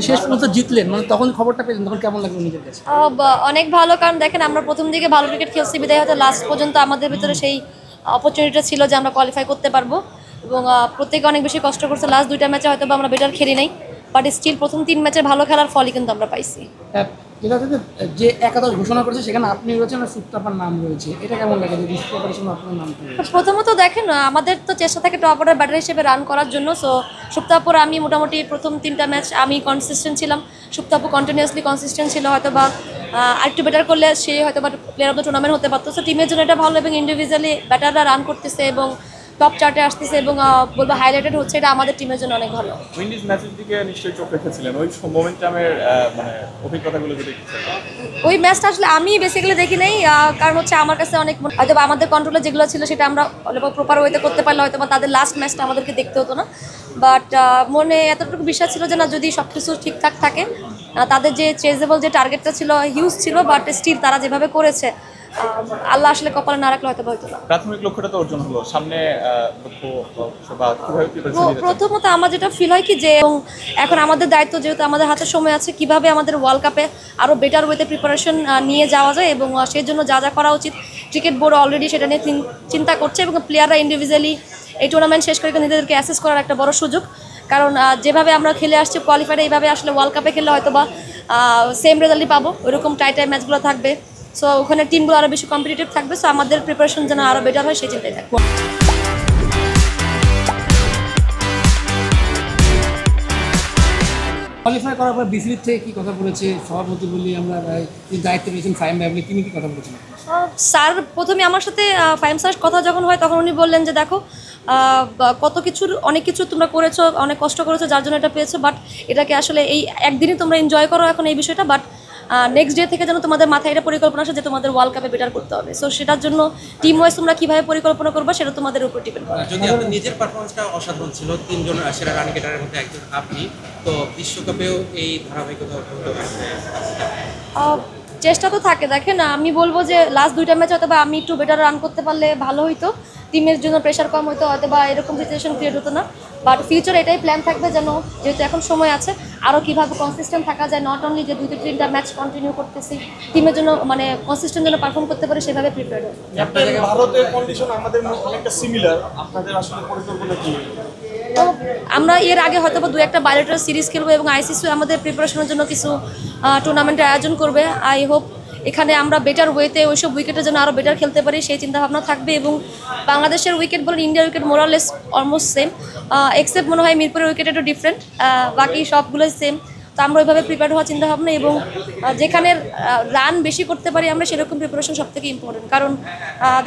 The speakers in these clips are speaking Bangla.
শেষ পর্যন্ত জিতলেন, মানে তখন খবরটা পেলেন তখন কেমন লাগলো নিজের কাছে? অনেক ভালো, কারণ দেখেন আমরা প্রথম দিকে ভালো ক্রিকেট খেলছি বিদায় হয়তো লাস্ট পর্যন্ত আমাদের ভিতরে সেই অপরচুনিটিটা ছিল যে আমরা কোয়ালিফাই করতে পারবো, এবং প্রত্যেকে অনেক বেশি কষ্ট করছে। লাস্ট 2টা ম্যাচে হয়তো আমরা বেটার খেলি নাই, বাট স্টিল প্রথম 3 ম্যাচে ভালো খেলার ফলই কিন্তু আমরা পাইছি। যেটা হচ্ছে যে একাদশ ঘোষণা করেছে সেখানে আপনি রয়েছেন আর সুপ্তাপার নাম রয়েছে, এটা কেমন লাগে যে ডিসপ্রিপারেশন আপনার নাম রয়েছে? প্রথমত দেখেন আমাদের তো চেষ্টা থাকে টপ অর্ডার ব্যাটার হিসেবে রান করার জন্য। সো সুপ্তাপুর আমি মোটামুটি প্রথম 3টা ম্যাচ আমি কনসিস্টেন্ট ছিলাম, সুপ্তাপু কন্টিনিউয়াসলি কনসিস্টেন্ট ছিল, হয়তো বা আরেকটু বেটার করলে সে হয়তো বা প্লেয়ার অফ দ্য টুর্নামেন্ট হতে পারতো। সো টিমের জন্য এটা ভালো, এবং ইন্ডিভিজুয়ালি ব্যাটাররা রান করতেছে এবং টপ চার্টে আসতেছে এবং বলবো হাইলাইটেড হচ্ছে, এটা আমাদের টিমের জন্য অনেক ভালো। উইন্ডিজ ম্যাচের দিকে নিশ্চয়ই চোখ রেখেছিলেন, ওই মোমেন্টামের মানে অভিজ্ঞতাগুলো যদি ওই ম্যাচটা আসলে আমি বেসিক্যালি দেখি নাই, কারণ হচ্ছে আমার কাছে অনেক হয়তো আমাদের কন্ট্রোলে যেগুলো ছিল সেটা আমরা প্রপার ওয়েতে করতে পারলে হয়তো বা তাদের লাস্ট ম্যাচটা আমাদেরকে দেখতে হতো না। বাট মনে এতটুকু বিশ্বাস ছিল যে না, যদি সব কিছু ঠিকঠাক থাকে, তাদের যে চেজেবল যে টার্গেটটা ছিল হিউজ ছিল, বাট স্টিল তারা যেভাবে করেছে আল্লাহ আসলে কপালে না রাখলে হয়তো হতো না। প্রাথমিক লক্ষ্যটা তো অর্জন হলো, সামনে প্রথমত আমার যেটা ফিল হয় কি, যে এখন আমাদের দায়িত্ব, যেহেতু আমাদের হাতে সময় আছে, কিভাবে আমাদের ওয়ার্ল্ড কাপে আরও বেটার ওয়েতে প্রিপারেশন নিয়ে যাওয়া যায়, এবং সেই জন্য যা যা করা উচিত ক্রিকেট বোর্ড অলরেডি সেটা নিয়ে চিন্তা করছে, এবং প্লেয়াররা ইন্ডিভিজুয়ালি এই টুর্নামেন্ট শেষ করে নিজেদেরকে অ্যাসেস করার একটা বড় সুযোগ। কারণ যেভাবে আমরা খেলে আসছি কোয়ালিফাইড, এইভাবে আসলে ওয়ার্ল্ড কাপে খেললে হয়তো বা সেম রেজাল্টই পাবো, ওইরকম টাইট ম্যাচগুলো থাকবে। সো ওখানে টিমগুলো আরও বেশি কম্পিটিটিভ থাকবে, সো আমাদের প্রিপারেশন যেন আরও বেটার হয় সেই চিন্তায় থাকবে। কোয়ালিফাই করার পর বিসিবির থেকে কি কথা বলেছে সভাপতি বলি আমরা, দায়িত্ব পেয়েছেন ফাইম ভাই, তিনি কি কথা বলেছেন? স্যার প্রথমে আমার সাথে ফাইম স্যার কথা যখন হয় তখন উনি বললেন যে দেখো কত কিছুর অনেক কিছু তোমরা করেছো, অনেক কষ্ট করেছো, যার জন্য এটা পেয়েছো, বাট এটাকে আসলে এই একদিনই তোমরা এনজয় করো এখন এই বিষয়টা, বাট নেক্সট ডে থেকে যেন তোমাদের মাথায় এটা পরিকল্পনা আসে যে তোমাদের ওয়ার্ল্ড কাপে বেটার করতে হবে। সো সেটার জন্য টিম ওয়াইজ তোমরা কীভাবে পরিকল্পনা করবে সেটা তোমাদের উপর ডিপেন্ড করে। যদি আপনার নিজের পারফরমেন্সটা অসাধারণ ছিল, 3 জন সেরা রান গেটারের মধ্যে একজন আপনি, তো বিশ্বকাপেও এই ধারাবাহিকতা চেষ্টা তো থাকে। দেখেন আমি বলবো যে লাস্ট 2টা ম্যাচ হয়তো বা আমি একটু বেটার রান করতে পারলে ভালো হইতো, টিমের জন্য প্রেশার কম হইতো, হয়তো বা এরকম সিচুয়েশন ক্রিয়েট হতো না। বাট ফিউচার এটাই প্ল্যান থাকবে যেন, যেহেতু এখন সময় আছে, আরও কীভাবে কনসিস্টেন্ট থাকা যায়, নট অনলি যে 2-3টা ম্যাচ কন্টিনিউ করতেছি, টিমের জন্য মানে কনসিস্টেন্ট যেন পারফর্ম করতে পারে সেভাবে প্রিপেয়ার হবে। ভারতের কন্ডিশন আমাদের অনেকটা সিমিলার, আপনাদের আসলে পরিকল্পনা কি? তো আমরা এর আগে হয়তো বা 2-1টা বায়োলেটারাল সিরিজ খেলবো, এবং আইসিসি আমাদের প্রিপারেশনের জন্য কিছু টুর্নামেন্টের আয়োজন করবে। আই হোপ এখানে আমরা বেটার ওয়েতে ওইসব উইকেটের জন্য আরও বেটার খেলতে পারি সেই চিন্তাভাবনা থাকবে, এবং বাংলাদেশের উইকেট বলেন ইন্ডিয়ার উইকেট মোরালেস অলমোস্ট সেম, এক্সেপ্ট মনে হয় মিরপুরের উইকেট একটু ডিফারেন্ট, বাকি সবগুলোই সেম। তো আমরা ওইভাবে প্রিপেয়ার হওয়ার চিন্তাভাবনা, এবং যেখানে রান বেশি করতে পারি আমরা সেরকম প্রিপারেশন সবথেকে ইম্পর্টেন্ট। কারণ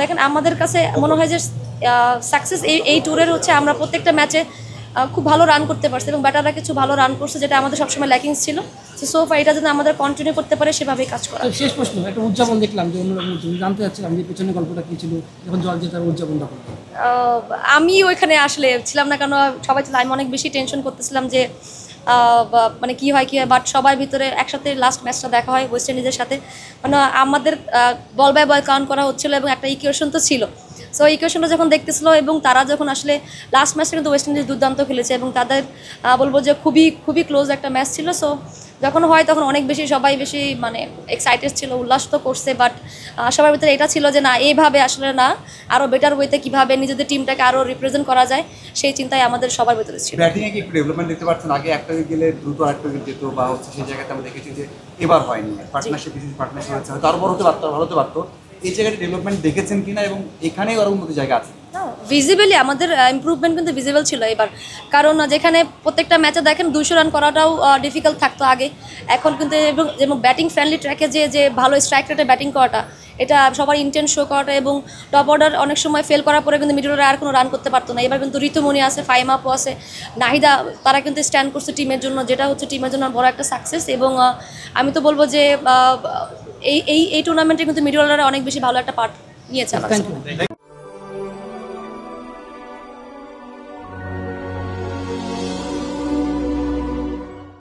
দেখেন আমাদের কাছে মনে হয় যে সাকসেস এই ট্যুরের হচ্ছে আমরা প্রত্যেকটা ম্যাচে খুব ভালো রান করতে পারছি, এবং ব্যাটাররা কিছু ভালো রান করছে, যেটা আমাদের সবসময় ল্যাকিংস ছিল। সো ফার এটা যদি আমাদের কন্টিনিউ করতে পারে সেভাবেই কাজ করা। শেষ প্রশ্ন, একটা উদযাপন দেখলাম যে অন্যরকম জানতে চাচ্ছিলাম যে পেছনে গল্পটা কী ছিল যখন জল জেতার উদযাপনটা করলো? আমি ওইখানে আসলে ছিলাম না, কেন সবাই ছিল, আমি অনেক বেশি টেনশন করতেছিলাম যে মানে কী হয়, বাট সবার ভিতরে একসাথে লাস্ট ম্যাচটা দেখা হয় ওয়েস্ট ইন্ডিজের সাথে, মানে আমাদের বল বাই বল কাউন্ট করা হচ্ছিলো, এবং একটা ইকুয়েশন তো ছিল। সো ইকুয়েশনটা যখন দেখতেছিল, এবং তারা যখন আসলে লাস্ট ম্যাচটা কিন্তু ওয়েস্ট ইন্ডিজ দুর্দান্ত খেলেছে, এবং তাদের বলবো যে খুবই খুবই ক্লোজ একটা ম্যাচ ছিল। সো যখন হয় তখন অনেক বেশি সবাই বেশি মানে এক্সাইটেড ছিল, উল্লাস তো করছে, বাট সবার ভিতরে এটা ছিল যে না, এইভাবে আসলে না, আরও বেটার ওয়েতে কীভাবে নিজেদের টিমটাকে আরও রিপ্রেজেন্ট করা যায় সেই চিন্তায় আমাদের সবার ভিতরে ছিল। ব্যাটিংয়ে কি একটু ডেভেলপমেন্ট দেখতে পাচ্ছেন? আগে একটা উইকেট গেলে দ্রুত আরেকটা উইকেট যেত, বা হচ্ছে সেই জায়গাতে আমরা দেখেছি যে এবার হয়নি, পার্টনারশিপ পার্টনারশিপ হচ্ছে, হয়তো আরও বড় হতে পারতো, ভালো হতে পারতো। এই জায়গাটা ডেভেলপমেন্ট দেখেছেন কিনা, এবং এখানেও আরও উন্নতি জায়গা আছে? ভিজিবলি আমাদের ইমপ্রুভমেন্ট কিন্তু ভিজিবল ছিল এবার, কারণ যেখানে প্রত্যেকটা ম্যাচে দেখেন 200 রান করাটাও ডিফিকাল্ট থাকতো আগে, এখন কিন্তু যেমন ব্যাটিং ফ্রেন্ডলি ট্র্যাকে যে ভালো স্ট্রাইক রেটে ব্যাটিং করাটা, এটা সবার ইন্টেন্ট শো করাটা, এবং টপ অর্ডার অনেক সময় ফেল করার পরে কিন্তু মিডল অর্ডার আর কোনো রান করতে পারতো না। এবার কিন্তু ঋতুমণি আছে, ফাইম আপও আছে, নাহিদা, তারা কিন্তু স্ট্যান্ড করছে টিমের জন্য, যেটা হচ্ছে টিমের জন্য বড় একটা সাকসেস। এবং আমি তো বলবো যে এই টুর্নামেন্টে কিন্তু মিডল অর্ডারে অনেক বেশি ভালো একটা পার্ট নিয়েছে।